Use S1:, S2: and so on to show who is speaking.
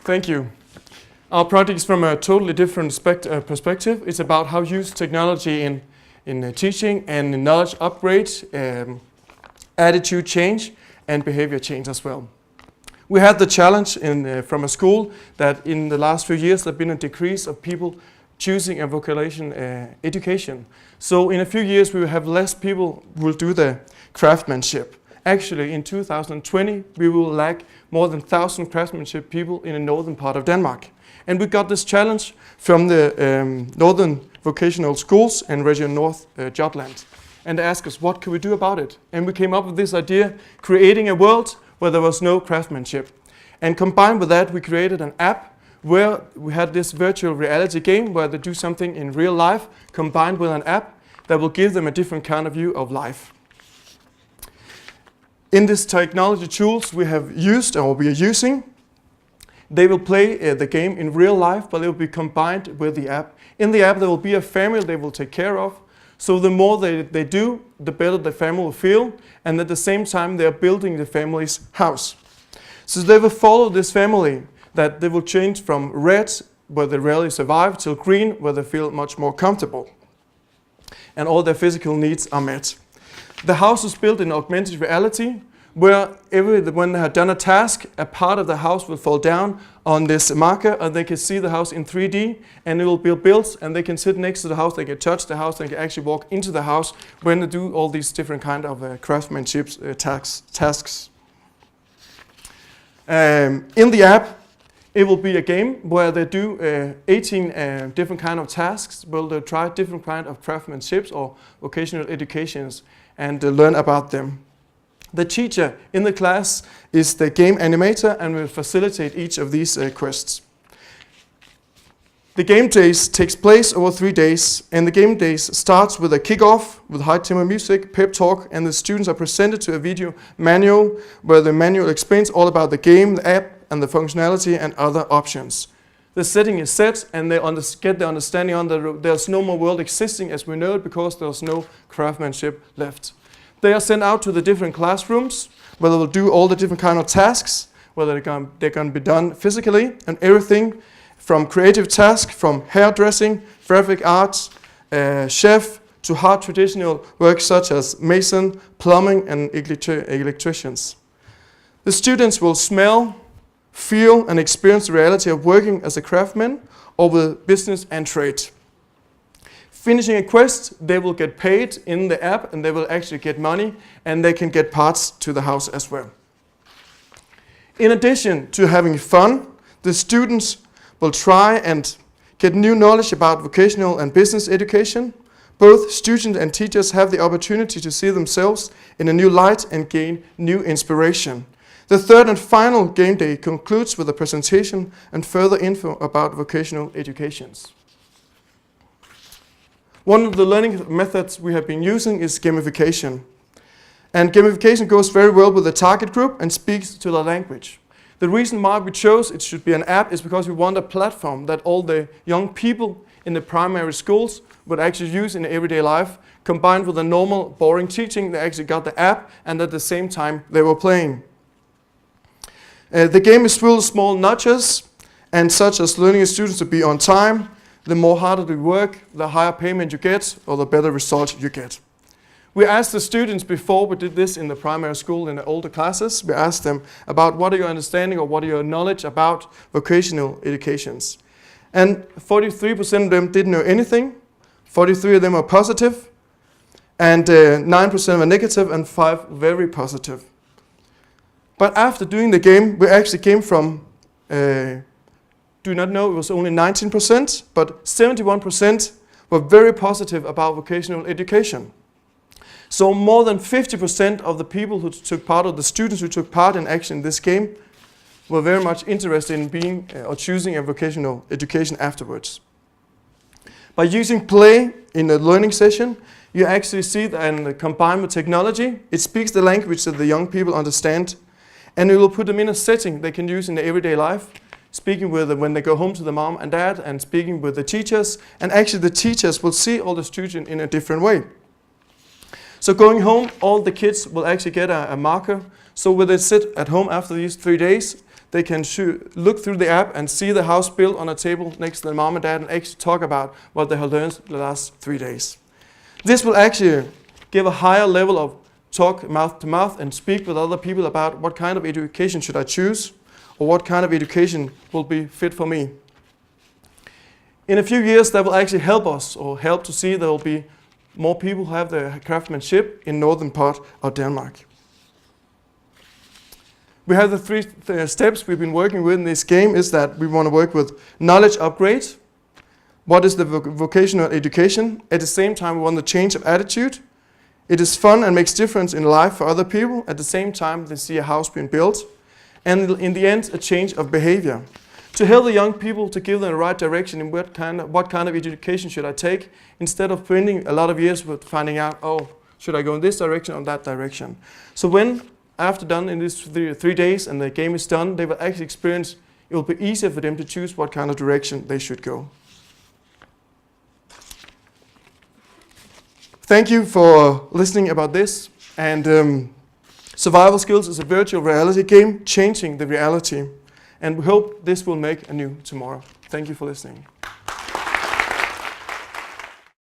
S1: Thank you. Our project is from a totally different perspective. It's about how to use technology in teaching and in knowledge upgrade, attitude change, and behavior change as well. We had the challenge from a school that in the last few years there has been a decrease of people choosing a vocational education. So in a few years we will have less people who will do the craftsmanship. Actually in 2020 we will lack more than 1,000 craftsmanship people in the northern part of Denmark. And we got this challenge from the northern vocational schools and Region North Jutland. And they asked us, what can we do about it? And we came up with this idea, creating a world where there was no craftsmanship. And combined with that, we created an app where we had this virtual reality game where they do something in real life, combined with an app that will give them a different kind of view of life. In this technology tools we have used, or we are using, they will play the game in real life, but it will be combined with the app. In the app there will be a family they will take care of. So the more they do, the better the family will feel, and at the same time they are building the family's house. So they will follow this family, that they will change from red, where they rarely survive, till green, where they feel much more comfortable. And all their physical needs are met. The house is built in augmented reality, where when they have done a task, a part of the house will fall down on this marker, and they can see the house in 3D, and it will be built, and they can sit next to the house, they can touch the house, they can actually walk into the house when they do all these different kind of craftsmanship tasks. In the app, it will be a game where they do 18 different kind of tasks, where they try different kind of craftsmanship or vocational educations and learn about them. The teacher in the class is the game animator and will facilitate each of these quests. The game days takes place over 3 days, and the game days starts with a kickoff with high tempo music, pep talk, and the students are presented to a video manual where the manual explains all about the game, the app, and the functionality and other options. The setting is set, and they get the understanding on that there's no more world existing as we know it because there's no craftsmanship left. They are sent out to the different classrooms where they will do all the different kind of tasks, whether they're going to be done physically, and everything from creative tasks, from hairdressing, graphic arts, chef, to hard traditional work such as mason, plumbing, and electricians. The students will smell, feel, and experience the reality of working as a craftsman or with business and trade. Finishing a quest, they will get paid in the app, and they will actually get money, and they can get parts to the house as well. In addition to having fun, the students will try and get new knowledge about vocational and business education. Both students and teachers have the opportunity to see themselves in a new light and gain new inspiration. The third and final game day concludes with a presentation and further info about vocational educations. One of the learning methods we have been using is gamification. And gamification goes very well with the target group and speaks to the language. The reason why we chose it should be an app is because we want a platform that all the young people in the primary schools would actually use in their everyday life. Combined with the normal boring teaching, they actually got the app, and at the same time they were playing. The game is full of small nudges, and such as learning your students to be on time. The more harder you work, the higher payment you get, or the better result you get. We asked the students before we did this in the primary school in the older classes, we asked them about what are your understanding or what are your knowledge about vocational educations. And 43% of them didn't know anything, 43% of them are positive, and 9% were negative, and 5% very positive. But after doing the game, we actually came from do not know, it was only 19%, but 71% were very positive about vocational education. So more than 50% of the people who took part, of the students who took part in action in this game, were very much interested in being or choosing a vocational education afterwards. By using play in a learning session, you actually see that, and combined with technology, it speaks the language that the young people understand, and it will put them in a setting they can use in their everyday life, speaking with them when they go home to the mom and dad, and speaking with the teachers, and actually the teachers will see all the students in a different way. So going home, all the kids will actually get a marker. So when they sit at home after these 3 days, they can look through the app and see the house built on a table next to their mom and dad and actually talk about what they have learned the last 3 days. This will actually give a higher level of talk mouth to mouth and speak with other people about what kind of education should I choose or what kind of education will be fit for me. In a few years, that will actually help us or help to see there will be more people who have the craftsmanship in northern part of Denmark. We have the three steps we've been working with in this game is that we want to work with knowledge upgrade. What is the vocational education? At the same time, we want the change of attitude. It is fun and makes difference in life for other people. At the same time, they see a house being built. And in the end, a change of behavior. To help the young people to give them the right direction in what kind of education should I take, instead of spending a lot of years with finding out, oh, should I go in this direction or that direction? So when, after done in these 3 days and the game is done, they will actually experience, it will be easier for them to choose what kind of direction they should go. Thank you for listening about this. And Survival Skills is a virtual reality game changing the reality. And we hope this will make a new tomorrow. Thank you for listening.